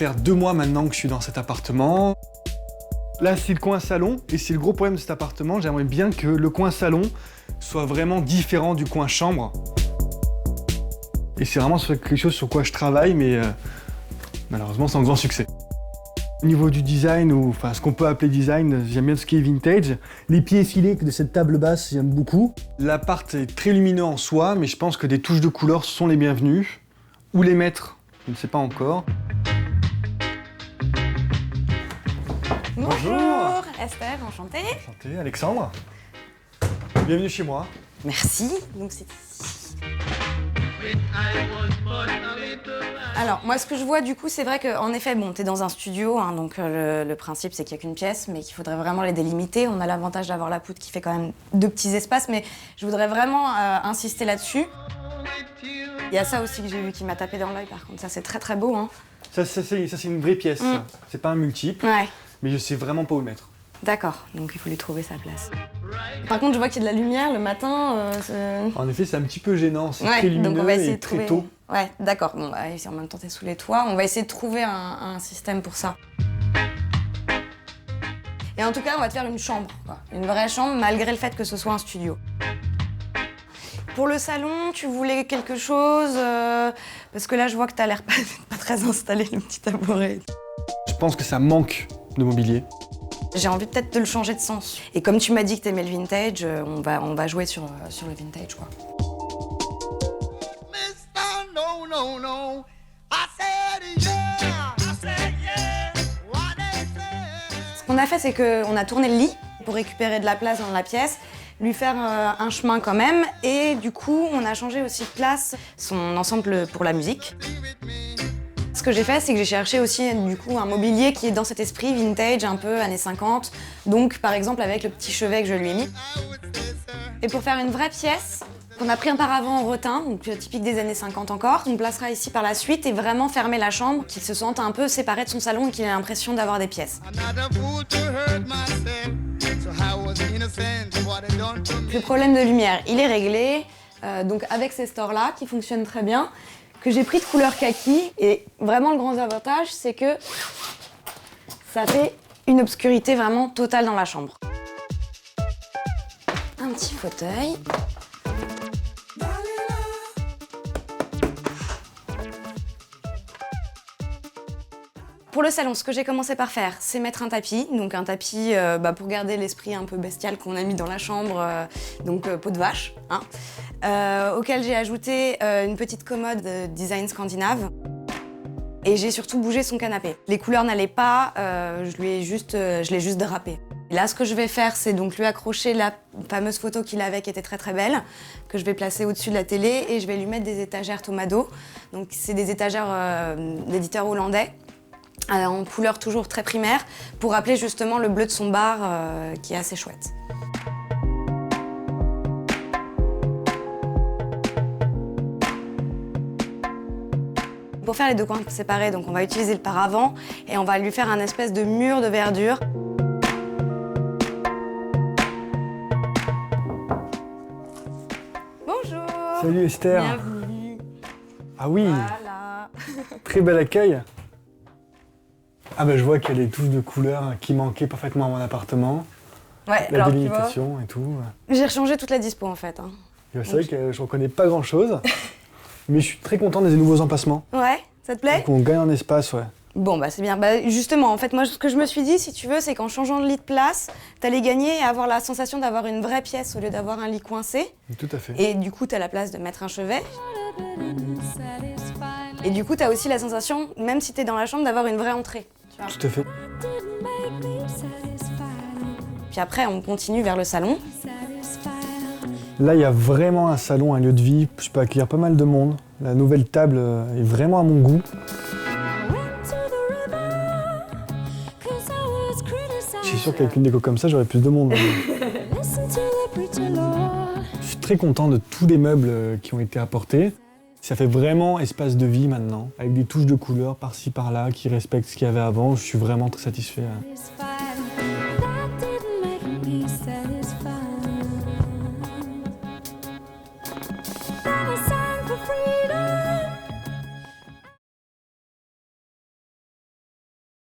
faire 2 mois maintenant que je suis dans cet appartement. Là, c'est le coin salon, et c'est le gros problème de cet appartement. J'aimerais bien que le coin salon soit vraiment différent du coin chambre. Et c'est vraiment quelque chose sur quoi je travaille, mais malheureusement, sans grand succès. Au niveau du design, ou enfin ce qu'on peut appeler design, j'aime bien ce qui est vintage. Les pieds filés de cette table basse, j'aime beaucoup. L'appart est très lumineux en soi, mais je pense que des touches de couleur sont les bienvenues. Où les mettre, je ne sais pas encore. Bonjour Esther, enchantée. Enchanté, Alexandre. Bienvenue chez moi. Merci, donc c'est ici. Alors, moi, ce que je vois, du coup, c'est vrai qu'en effet, bon, t'es dans un studio, hein, donc le principe, c'est qu'il n'y a qu'une pièce, mais qu'il faudrait vraiment les délimiter. On a l'avantage d'avoir la poutre qui fait quand même 2 petits espaces, mais je voudrais vraiment insister là-dessus. Il y a ça aussi que j'ai vu qui m'a tapé dans l'œil, par contre. Ça, c'est très, très beau, hein. Ça c'est une vraie pièce. C'est pas un multiple, Ouais. mais je sais vraiment pas où le mettre. D'accord, donc il faut lui trouver sa place. Par contre, je vois qu'il y a de la lumière le matin. En effet, c'est un petit peu gênant. C'est Ouais, très donc on lumineux va essayer et de très trouver... tôt. Ouais, d'accord. Bon, bah, si en même temps t'es sous les toits, on va essayer de trouver un système pour ça. Et en tout cas, on va te faire une chambre, quoi. Une vraie chambre, malgré le fait que ce soit un studio. Pour le salon, tu voulais quelque chose parce que là, je vois que t'as l'air pas très installé, le petit tabouret. Je pense que ça manque de mobilier. J'ai envie peut-être de le changer de sens. Et comme tu m'as dit que t'aimais le vintage, on va jouer sur le vintage, quoi. Ce qu'on a fait, c'est qu'on a tourné le lit pour récupérer de la place dans la pièce, lui faire un chemin quand même, et du coup, on a changé aussi de place son ensemble pour la musique. Ce que j'ai fait, c'est que j'ai cherché aussi du coup un mobilier qui est dans cet esprit vintage, un peu années 50, donc par exemple avec le petit chevet que je lui ai mis. Et pour faire une vraie pièce, qu'on a pris un paravent en rotin, donc typique des années 50 encore, on placera ici par la suite et vraiment fermer la chambre, qu'il se sente un peu séparé de son salon et qu'il ait l'impression d'avoir des pièces. Le problème de lumière, il est réglé, donc avec ces stores-là qui fonctionnent très bien, que j'ai pris de couleur kaki, et vraiment le grand avantage, c'est que ça fait une obscurité vraiment totale dans la chambre. Un petit fauteuil. Pour le salon, ce que j'ai commencé par faire, c'est mettre un tapis. Donc un tapis pour garder l'esprit un peu bestial qu'on a mis dans la chambre, donc peau de vache, hein, auquel j'ai ajouté une petite commode design scandinave. Et j'ai surtout bougé son canapé. Les couleurs n'allaient pas, je l'ai juste drapé. Et là, ce que je vais faire, c'est donc lui accrocher la fameuse photo qu'il avait qui était très très belle, que je vais placer au-dessus de la télé, et je vais lui mettre des étagères Tomado. Donc c'est des étagères d'éditeurs hollandais, en couleur toujours très primaire, pour rappeler justement le bleu de son bar qui est assez chouette. Pour faire les 2 coins séparés, donc on va utiliser le paravent et on va lui faire un espèce de mur de verdure. Bonjour. Salut Esther. Bienvenue. Ah oui, Voilà. très bel accueil. Ah bah je vois qu'il y a des touches de couleur qui manquaient parfaitement à mon appartement. Ouais, La alors délimitation et tout. j'ai rechangé toute la dispo en fait. Hein. C'est vrai que je reconnais pas grand chose, mais je suis très content des nouveaux emplacements. Ouais, ça te plaît? Donc on gagne en espace, ouais. Bon, bah c'est bien. Bah, justement, en fait, moi, ce que je me suis dit, si tu veux, c'est qu'en changeant de lit de place, t'allais gagner et avoir la sensation d'avoir une vraie pièce au lieu d'avoir un lit coincé. Tout à fait. Et du coup, t'as la place de mettre un chevet. Et du coup, t'as aussi la sensation, même si t'es dans la chambre, d'avoir une vraie entrée. Tu vois. Tout à fait. Puis après, on continue vers le salon. Là, il y a vraiment un salon, un lieu de vie. Je peux accueillir pas mal de monde. La nouvelle table est vraiment à mon goût. Je suis sûr qu'avec une déco comme ça, j'aurais plus de monde. Je suis très content de tous les meubles qui ont été apportés. Ça fait vraiment espace de vie maintenant, avec des touches de couleur par-ci par-là qui respectent ce qu'il y avait avant. Je suis vraiment très satisfait.